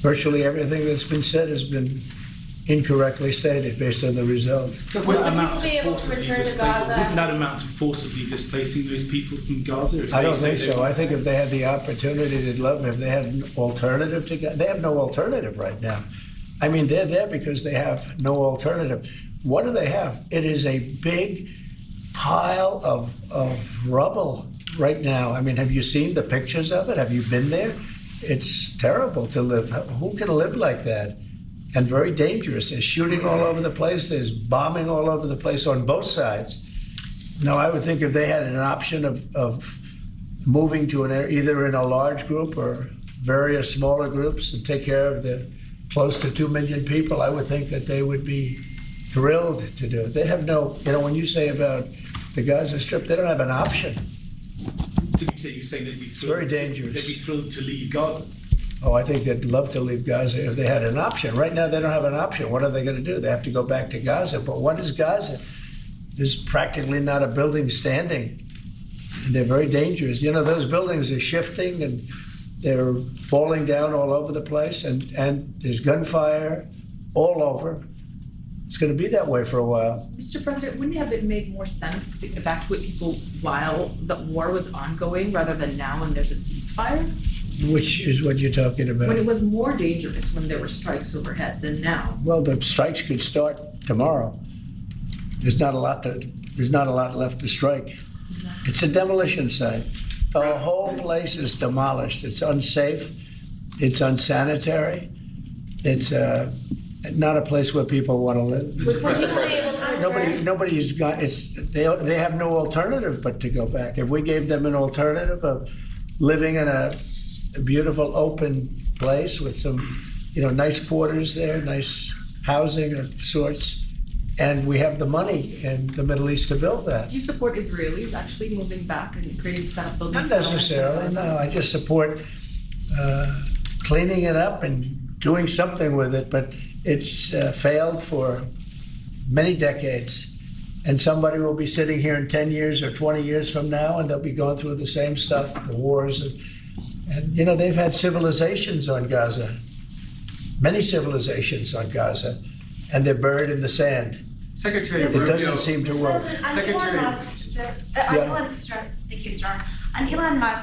virtually everything that's been said has been incorrectly stated based on the result. Does Would that the amount people be to able to forcibly return to displace, or Gaza? wouldn't that amount to forcibly displacing those people from Gaza? If I they don't say think they so. want I to think stay? if they had the opportunity, they'd love it. If they had an alternative to Gaza, they have no alternative right now. I mean, they're there because they have no alternative. What do they have? It is a big pile of rubble right now. I mean, have you seen the pictures of it? Have you been there? It's terrible to live. Who can live like that? And very dangerous. There's shooting all over the place. There's bombing all over the place on both sides. No, I would think if they had an option of moving to an area, either in a large group or various smaller groups, and take care of the close to 2 million people, I would think that they would be thrilled to do it. They have no, when you say about the Gaza Strip, they don't have an option. To be clear, you're saying they'd be thrilled. very dangerous. They'd be thrilled to leave Gaza. Oh, I think they'd love to leave Gaza if they had an option. Right now, they don't have an option. What are they going to do? They have to go back to Gaza. But what is Gaza? There's practically not a building standing. And they're very dangerous. Those buildings are shifting and they're falling down all over the place. And there's gunfire all over. It's going to be that way for a while. Mr. President, wouldn't it have made more sense to evacuate people while the war was ongoing rather than now when there's a ceasefire? Which is what you're talking about. When it was more dangerous when there were strikes overhead than now. Well, the strikes could start tomorrow. There's not a lot left to strike. Exactly. It's a demolition site. The whole place is demolished. It's unsafe. It's unsanitary. It's not a place where people want to live. Would people be able to return? Nobody's got. They have no alternative but to go back. If we gave them an alternative of living in a beautiful open place with some, nice quarters there, nice housing of sorts, and we have the money in the Middle East to build that. Do you support Israelis actually moving back and creating buildings? Not necessarily, no. I just support cleaning it up and doing something with it, but it's failed for many decades. And somebody will be sitting here in 10 years or 20 years from now, and they'll be going through the same stuff, the wars. And they've had civilizations on Gaza, many civilizations on Gaza, and they're buried in the sand. Secretary It Rubio. doesn't seem to work. President, on Secretary- Elon Musk, Yeah. thank you, sir. On Elon Musk,